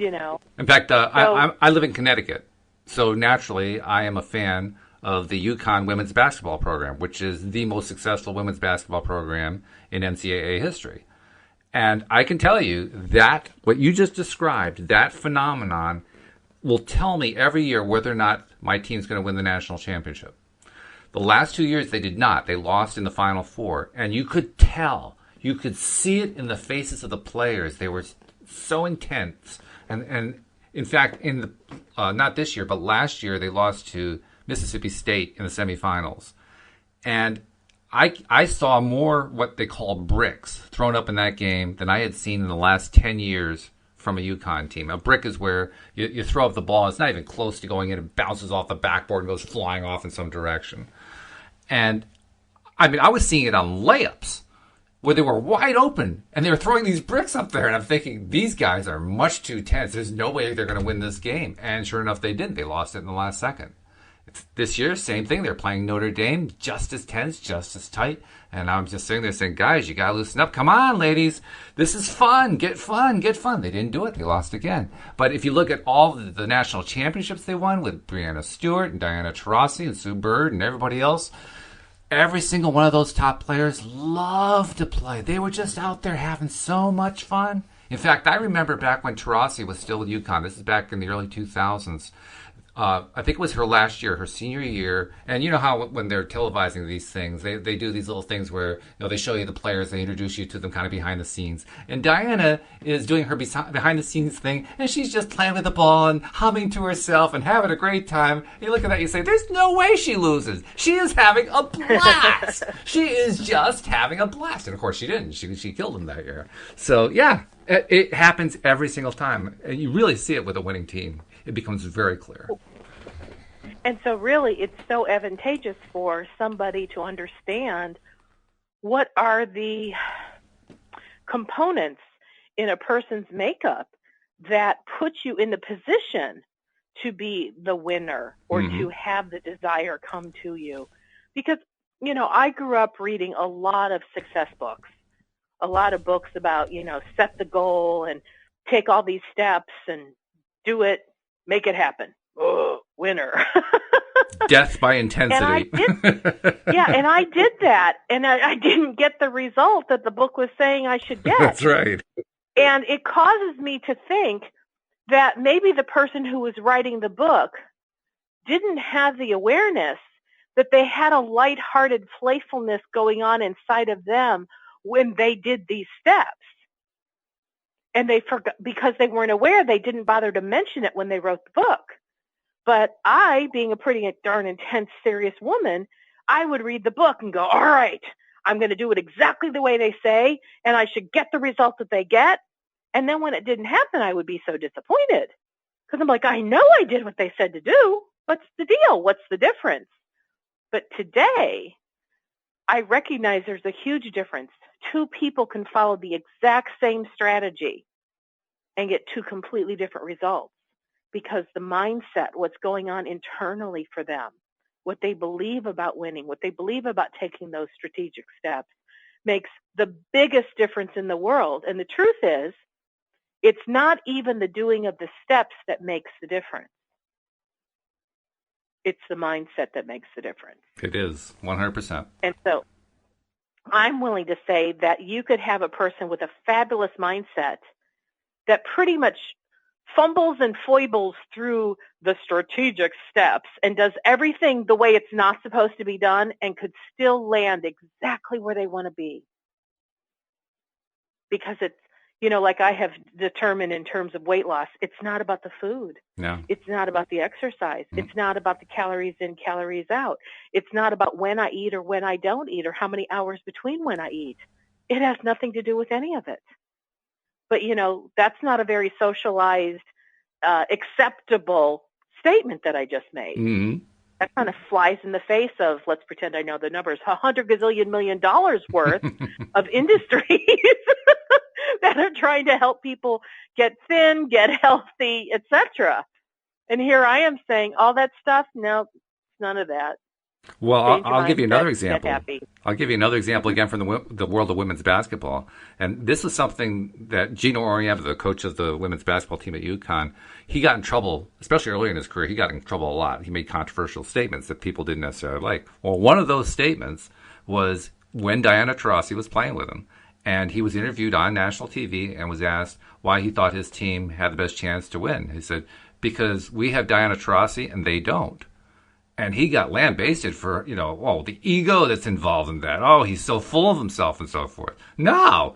In fact, I live in Connecticut, so naturally I am a fan of the UConn women's basketball program, which is the most successful women's basketball program in NCAA history. And I can tell you that what you just described, that phenomenon, will tell me every year whether or not my team's going to win the national championship. The last 2 years they did not. They lost in the Final Four. And you could tell, you could see it in the faces of the players. They were so intense, and in fact, in the not this year, but last year, they lost to Mississippi State in the semifinals, and I saw more what they call bricks thrown up in that game than I had seen in the last 10 years from a UConn team. A brick is where you throw up the ball, it's not even close to going in, it bounces off the backboard and goes flying off in some direction, and I was seeing it on layups, where they were wide open, and they were throwing these bricks up there, and I'm thinking, these guys are much too tense. There's no way they're going to win this game. And sure enough, they didn't. They lost it in the last second. This year, same thing. They're playing Notre Dame, just as tense, just as tight. And I'm just sitting there saying, guys, you got to loosen up. Come on, ladies. This is fun. Get fun. Get fun. They didn't do it. They lost again. But if you look at all the national championships they won with Breanna Stewart and Diana Taurasi and Sue Bird and everybody else, every single one of those top players loved to play. They were just out there having so much fun. In fact, I remember back when Taurasi was still at UConn. This is back in the early 2000s. I think it was her last year, her senior year. And you know how when they're televising these things, they do these little things where they show you the players, they introduce you to them kind of behind the scenes. And Diana is doing her behind the scenes thing, and she's just playing with the ball and humming to herself and having a great time. You look at that, you say, there's no way she loses. She is having a blast. She is just having a blast. And of course she didn't. She killed him that year. So yeah. It happens every single time. And you really see it with a winning team. It becomes very clear. And so really it's so advantageous for somebody to understand what are the components in a person's makeup that put you in the position to be the winner or to have the desire come to you. Because, I grew up reading a lot of success books, a lot of books about, set the goal and take all these steps and do it, make it happen. Oh, winner. Death by intensity. And I did that. And I didn't get the result that the book was saying I should get. That's right. And it causes me to think that maybe the person who was writing the book didn't have the awareness that they had a lighthearted playfulness going on inside of them when they did these steps. And they forgot, because they weren't aware, they didn't bother to mention it when they wrote the book. But I, being a pretty darn intense, serious woman, I would read the book and go, all right, I'm going to do it exactly the way they say, and I should get the result that they get. And then when it didn't happen, I would be so disappointed because I'm like, I know I did what they said to do. What's the deal? What's the difference? But today, I recognize there's a huge difference. Two people can follow the exact same strategy and get two completely different results because the mindset, what's going on internally for them, what they believe about winning, what they believe about taking those strategic steps makes the biggest difference in the world. And the truth is, it's not even the doing of the steps that makes the difference. It's the mindset that makes the difference. It is, 100%. And so I'm willing to say that you could have a person with a fabulous mindset that pretty much fumbles and foibles through the strategic steps and does everything the way it's not supposed to be done and could still land exactly where they want to be. Because it's, like I have determined in terms of weight loss, it's not about the food. No. It's not about the exercise. It's not about the calories in, calories out. It's not about when I eat or when I don't eat or how many hours between when I eat. It has nothing to do with any of it. But, that's not a very socialized, acceptable statement that I just made. Mm-hmm. That kind of flies in the face of, let's pretend I know the numbers, $100 gazillion million worth of industries that are trying to help people get thin, get healthy, etc. And here I am saying all that stuff. No, none of that. Well, I'll give you another example. I'll give you another example again from the world of women's basketball. And this is something that Gino Orienta, the coach of the women's basketball team at UConn, he got in trouble, especially early in his career. He got in trouble a lot. He made controversial statements that people didn't necessarily like. Well, one of those statements was when Diana Taurasi was playing with him. And he was interviewed on national TV and was asked why he thought his team had the best chance to win. He said, because we have Diana Taurasi and they don't. And he got lambasted for, the ego that's involved in that. Oh, he's so full of himself and so forth. No,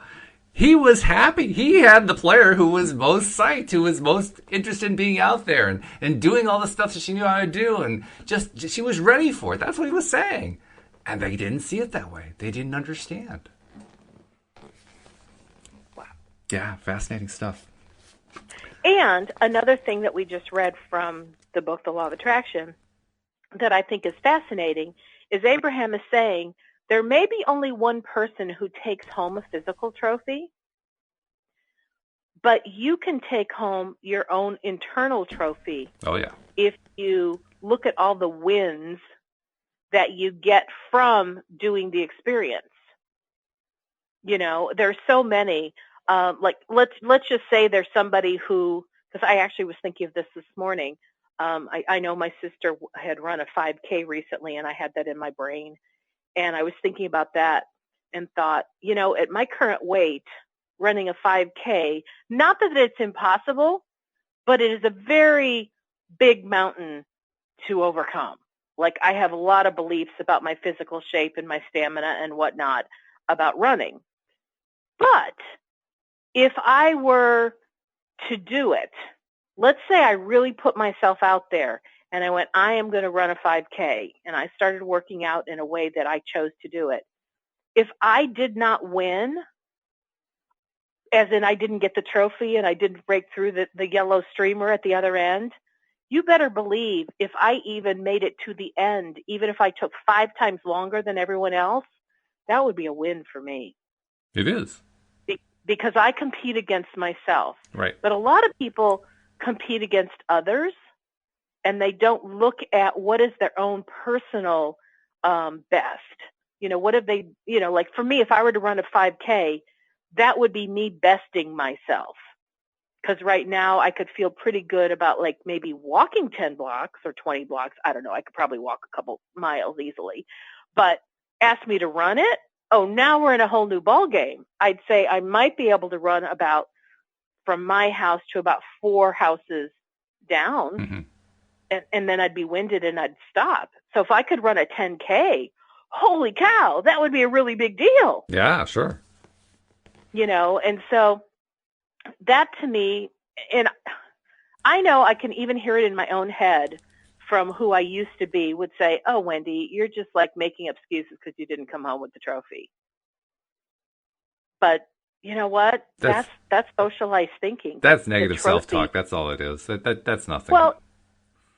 he was happy. He had the player who was most psyched, who was most interested in being out there and doing all the stuff that she knew how to do. And just she was ready for it. That's what he was saying. And they didn't see it that way. They didn't understand. Wow. Yeah, fascinating stuff. And another thing that we just read from the book, The Law of Attraction, that I think is fascinating is Abraham is saying there may be only one person who takes home a physical trophy, but you can take home your own internal trophy. Oh, yeah. If you look at all the wins that you get from doing the experience. There's so many. Let's just say there's somebody who, because I actually was thinking of this morning. I know my sister had run a 5K recently, and I had that in my brain. And I was thinking about that and thought, at my current weight, running a 5K, not that it's impossible, but it is a very big mountain to overcome. Like, I have a lot of beliefs about my physical shape and my stamina and whatnot about running. But if I were to do it, let's say I really put myself out there and I went, I am going to run a 5K, and I started working out in a way that I chose to do it. If I did not win, as in I didn't get the trophy and I didn't break through the yellow streamer at the other end. You better believe if I even made it to the end, even if I took 5 times longer than everyone else, that would be a win for me. It is. Because I compete against myself. Right. But a lot of people compete against others, and they don't look at what is their own personal best. What have they, like for me, if I were to run a 5K, that would be me besting myself. Because right now I could feel pretty good about like maybe walking 10 blocks or 20 blocks. I don't know. I could probably walk a couple miles easily. But ask me to run it. Oh, now we're in a whole new ball game. I'd say I might be able to run about from my house to about 4 houses down. Mm-hmm. And then I'd be winded and I'd stop. So if I could run a 10K, holy cow, that would be a really big deal. Yeah, sure. And so that to me, and I know I can even hear it in my own head from who I used to be, would say, oh, Wendy, you're just like making excuses because you didn't come home with the trophy. But you know what? That's socialized thinking. That's negative self-talk. That's all it is. That's nothing. Well,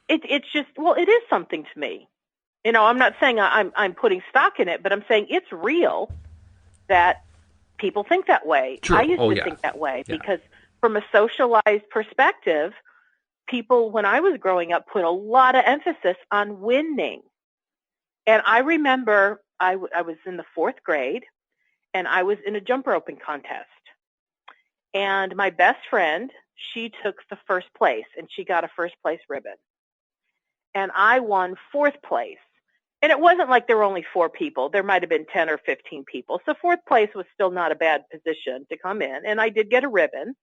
it's just, it is something to me. I'm not saying I'm putting stock in it, but I'm saying it's real that people think that way. True. I used to think that way because from a socialized perspective, people, when I was growing up, put a lot of emphasis on winning. And I remember I was in the 4th grade, and I was in a jump roping contest. And my best friend, she took the first place, and she got a first place ribbon. And I won 4th place. And it wasn't like there were only 4 people. There might have been 10 or 15 people. So 4th place was still not a bad position to come in. And I did get a ribbon.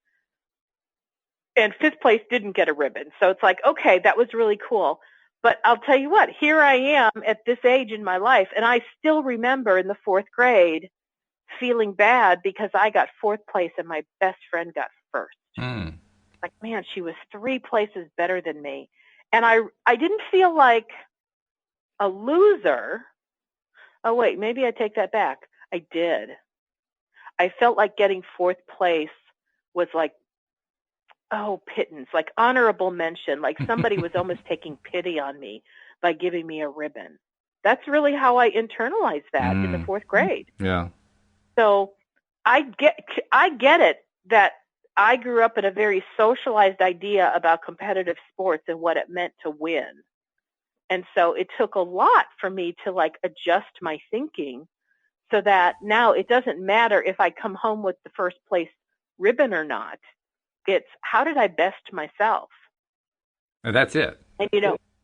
And 5th place didn't get a ribbon. So it's like, okay, that was really cool. But I'll tell you what, here I am at this age in my life, and I still remember in the 4th grade feeling bad because I got 4th place and my best friend got 1st. Like, man, she was 3 places better than me. And I didn't feel like a loser. Oh, wait, maybe I take that back. I did. I felt like getting 4th place was like, oh, pittance, like honorable mention, like somebody was almost taking pity on me by giving me a ribbon. That's really how I internalized that in the 4th grade. Yeah. So I get it that I grew up in a very socialized idea about competitive sports and what it meant to win. And so it took a lot for me to like adjust my thinking so that now it doesn't matter if I come home with the first place ribbon or not. It's how did I best myself? And that's it. And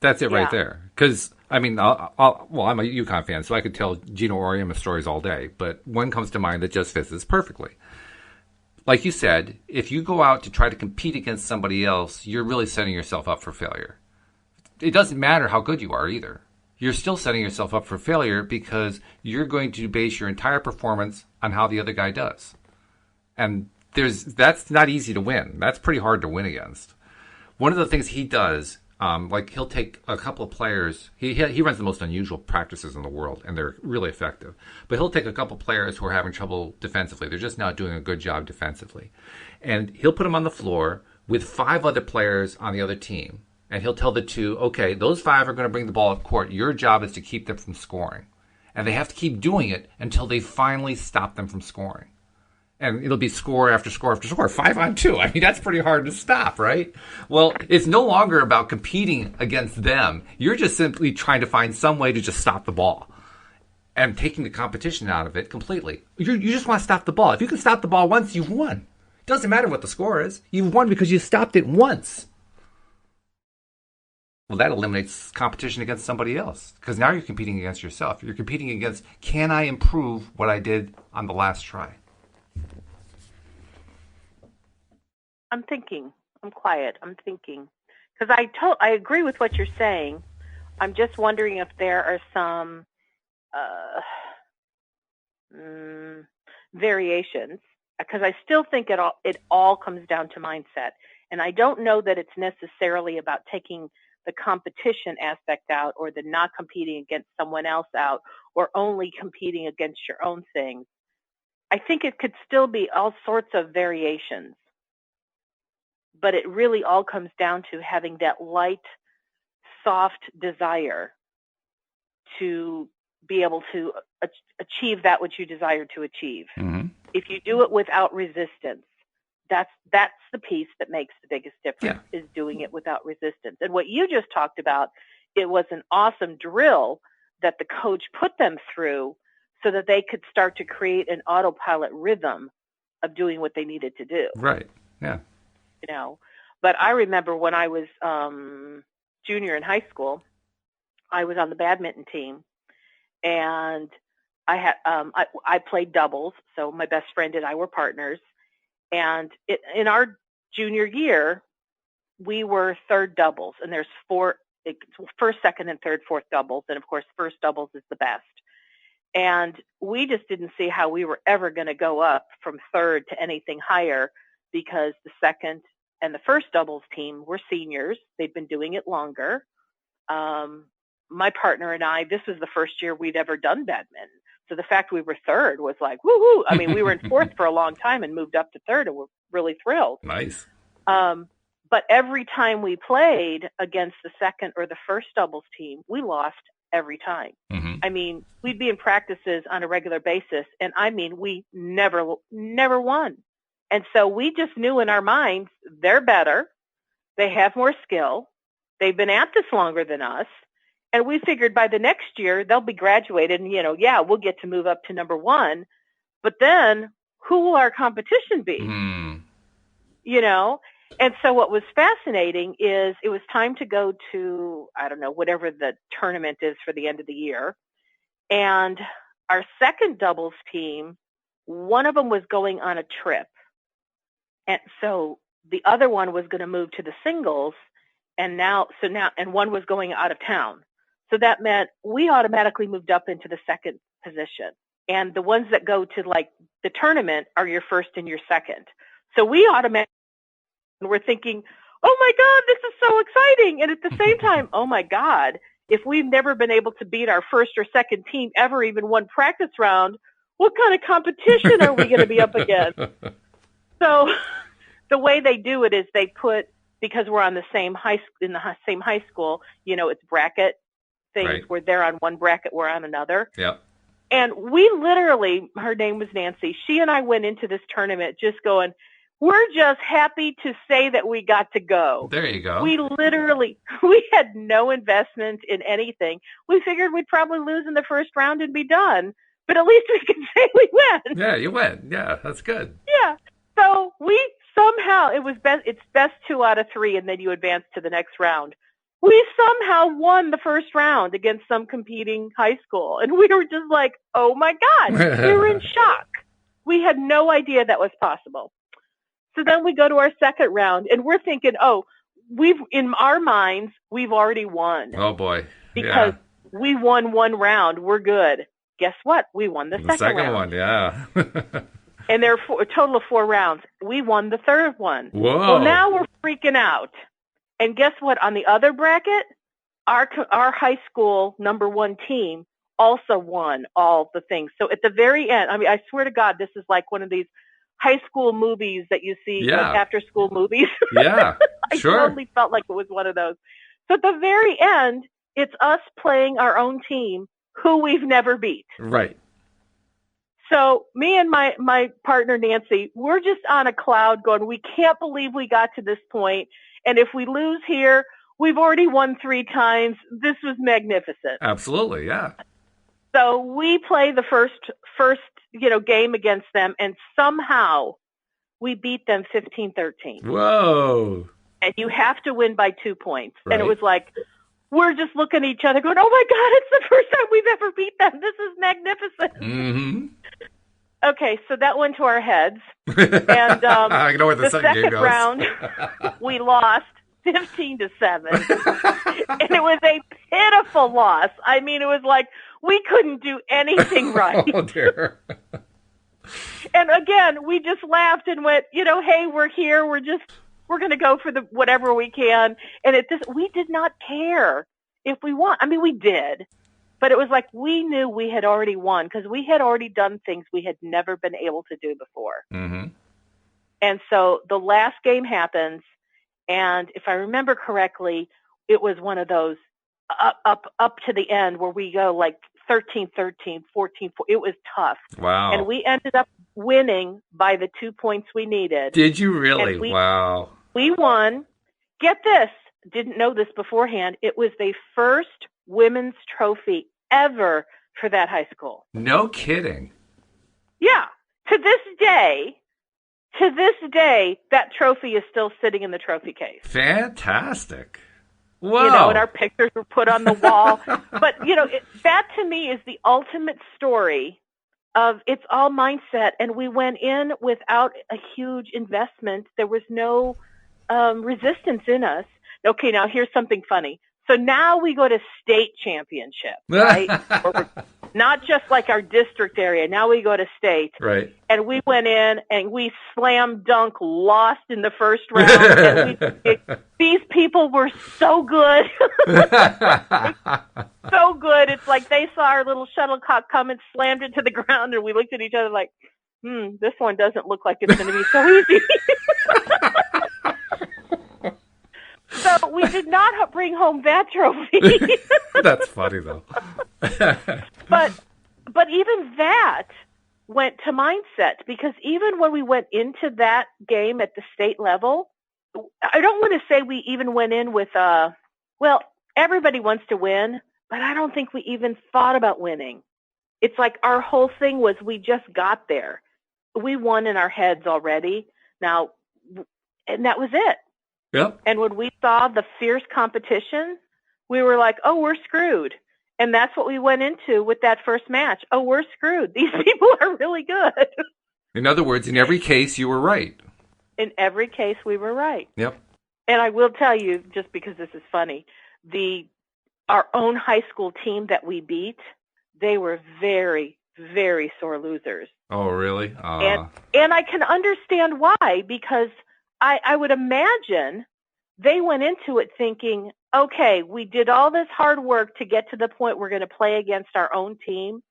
that's it right there. Because I mean, I'm a UConn fan, so I could tell Gino Auriemma stories all day. But one comes to mind that just fits this perfectly. Like you said, if you go out to try to compete against somebody else, you're really setting yourself up for failure. It doesn't matter how good you are either. You're still setting yourself up for failure because you're going to base your entire performance on how the other guy does. And that's not easy to win. That's pretty hard to win against. One of the things he does, like he'll take a couple of players. He runs the most unusual practices in the world, and they're really effective. But he'll take a couple of players who are having trouble defensively. They're just not doing a good job defensively. And he'll put them on the floor with 5 other players on the other team. And he'll tell the 2, okay, those 5 are going to bring the ball up court. Your job is to keep them from scoring. And they have to keep doing it until they finally stop them from scoring. And it'll be score after score after score, 5 on 2. I mean, that's pretty hard to stop, right? Well, it's no longer about competing against them. You're just simply trying to find some way to just stop the ball and taking the competition out of it completely. You just want to stop the ball. If you can stop the ball once, you've won. It doesn't matter what the score is. You've won because you stopped it once. Well, that eliminates competition against somebody else because now you're competing against yourself. You're competing against, can I improve what I did on the last try? I'm thinking. I'm quiet. I'm thinking. Because I agree with what you're saying. I'm just wondering if there are some variations. Because I still think it all comes down to mindset. And I don't know that it's necessarily about taking the competition aspect out or the not competing against someone else out or only competing against your own things. I think it could still be all sorts of variations, but it really all comes down to having that light, soft desire to be able to achieve that which you desire to achieve. Mm-hmm. If you do it without resistance, that's the piece that makes the biggest difference, is doing it without resistance. And what you just talked about, it was an awesome drill that the coach put them through so that they could start to create an autopilot rhythm of doing what they needed to do. Right. Yeah. You know, but I remember when I was junior in high school, I was on the badminton team, and I had I played doubles, so my best friend and I were partners. And in our junior year, we were third doubles, and there's first, second, and third, fourth doubles, and of course, first doubles is the best. And we just didn't see how we were ever going to go up from third to anything higher, because the second and the first doubles team were seniors. They'd been doing it longer. My partner and I, this was the first year we'd ever done badminton. So the fact we were third was like, woohoo. I mean, we were in fourth for a long time and moved up to third, and we're really thrilled. Nice. But every time we played against the second or the first doubles team, we lost every time. Mm-hmm. I mean, we'd be in practices on a regular basis, and I mean, we never won. And so we just knew in our minds, they're better, they have more skill, they've been at this longer than us, and we figured by the next year they'll be graduated, and we'll get to move up to number one. But then who will our competition be? And so what was fascinating is it was time to go to, I don't know, whatever the tournament is for the end of the year. And our second doubles team, one of them was going on a trip. And so the other one was going to move to the singles, and one was going out of town. So that meant we automatically moved up into the second position. And the ones that go to like the tournament are your first and your second. So we automatically we're thinking, oh my God, this is so exciting. And at the same time, oh my God, if we've never been able to beat our first or second team ever, even one practice round, what kind of competition are we going to be up against? So the way they do it is they put, because we're on the same in the same high school, it's bracket things, right, where they're on one bracket, we're on another. Yep. And we literally, her name was Nancy, she and I went into this tournament just going, we're just happy to say that we got to go. There you go. We had no investment in anything. We figured we'd probably lose in the first round and be done, but at least we could say we win. Yeah, you win. Yeah, that's good. Yeah. So we somehow, it's best 2 out of 3, and then you advance to the next round. We somehow won the first round against some competing high school, and we were just like, oh my God, we were in shock. We had no idea that was possible. So then we go to our second round, and we're thinking, in our minds, we've already won. Oh, boy. Because we won one round. We're good. Guess what? We won the second round. One, yeah. And there are a total of 4 rounds. We won the third one. Whoa. Well, now we're freaking out. And guess what? On the other bracket, our high school number 1 team also won all the things. So at the very end, I mean, I swear to God, this is like one of these high school movies that you see, like after school movies. Yeah, sure. I totally felt like it was one of those. So at the very end, it's us playing our own team who we've never beat. Right. So me and my partner, Nancy, we're just on a cloud going, we can't believe we got to this point. And if we lose here, we've already won 3 times. This was magnificent. Absolutely, yeah. So we play the first game against them, and somehow we beat them 15-13. Whoa. And you have to win by 2 points. Right. And it was like, we're just looking at each other going, oh my God, it's the first time we've ever beat them. This is magnificent. Mm-hmm. Okay, so that went to our heads. And I know where the second game goes. round, we lost 15-7. And it was a pitiful loss. I mean, it was like, we couldn't do anything right. Oh, dear. And again, we just laughed and went, hey, we're here. We're going to go for the whatever we can. And we did not care if we won. I mean, we did, But it was like we knew we had already won because we had already done things we had never been able to do before. Mm-hmm. And so the last game happens, and if I remember correctly, it was one of those up to the end where we go like 13-13, 14-4. It was tough. Wow. And we ended up winning by the 2 points we needed. Did you really? Wow. We won. Get this. Didn't know this beforehand. It was the first women's trophy ever for that high school. No kidding. Yeah. To this day, that trophy is still sitting in the trophy case. Fantastic. Whoa. You know, and our pictures were put on the wall. But, you know, that to me is the ultimate story of it's all mindset. And we went in without a huge investment. There was no resistance in us. Okay, now here's something funny. So now we go to state championship, right? Not just like our district area. Now we go to state. Right. And we went in and we slam dunk lost in the first round. And these people were so good. So good. It's like they saw our little shuttlecock come and slammed it to the ground, and we looked at each other like, this one doesn't look like it's going to be so easy. So we did not bring home that trophy. That's funny, though. But even that went to mindset, because even when we went into that game at the state level, I don't want to say we even went in with, well, everybody wants to win, but I don't think we even thought about winning. It's like our whole thing was we just got there. We won in our heads already. Now, and that was it. Yep. And when we saw the fierce competition, we were like, oh, we're screwed. And that's what we went into with that first match. Oh, we're screwed. These people are really good. In other words, in every case, you were right. In every case, we were right. Yep. And I will tell you, just because this is funny, our own high school team that we beat, they were very, very sore losers. Oh, really? And I can understand why, because I would imagine they went into it thinking, okay, we did all this hard work to get to the point we're going to play against our own team,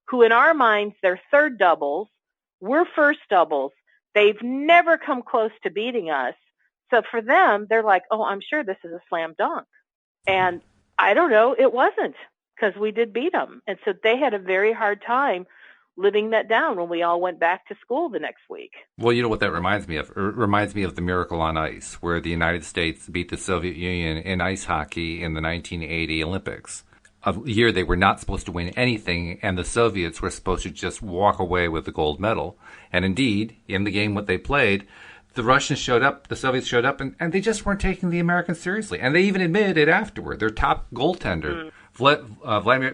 who in our minds, they're third doubles. We're first doubles. They've never come close to beating us. So for them, they're like, oh, I'm sure this is a slam dunk. And I don't know, it wasn't, because we did beat them. And so they had a very hard time living that down when we all went back to school the next week. Well, you know what that reminds me of? It reminds me of the Miracle on Ice, where the United States beat the Soviet Union in ice hockey in the 1980 Olympics. A year they were not supposed to win anything, and the Soviets were supposed to just walk away with the gold medal. And indeed, in the game what they played, the Russians showed up, the Soviets showed up, and they just weren't taking the Americans seriously. And they even admitted it afterward. Their top goaltender, Vladimir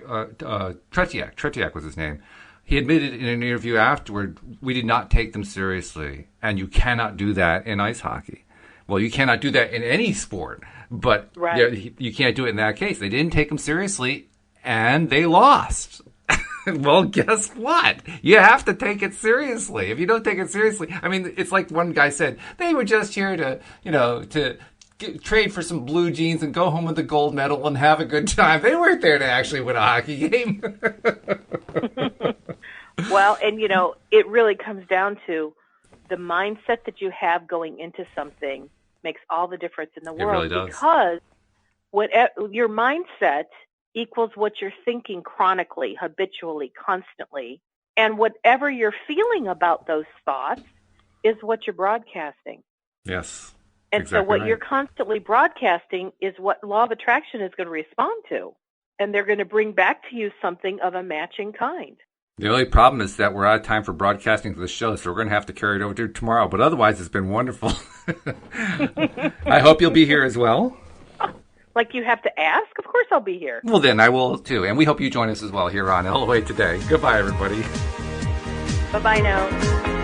Tretiak was his name. He admitted in an interview afterward, we did not take them seriously, and you cannot do that in ice hockey. Well, you cannot do that in any sport, but you can't do it in that case. They didn't take them seriously, and they lost. Well, guess what? You have to take it seriously. If you don't take it seriously, I mean, it's like one guy said, they were just here to trade for some blue jeans and go home with the gold medal and have a good time. They weren't there to actually win a hockey game. Well, and it really comes down to the mindset that you have going into something makes all the difference in the world. It really does. Because your mindset equals what you're thinking chronically, habitually, constantly. And whatever you're feeling about those thoughts is what you're broadcasting. Yes. And exactly so what right. you're constantly broadcasting is what law of attraction is going to respond to. And they're going to bring back to you something of a matching kind. The only problem is that we're out of time for broadcasting the show, so we're going to have to carry it over to tomorrow. But otherwise, it's been wonderful. I hope you'll be here as well. Like you have to ask? Of course I'll be here. Well, then I will, too. And we hope you join us as well here on LOA Today. Goodbye, everybody. Bye-bye now.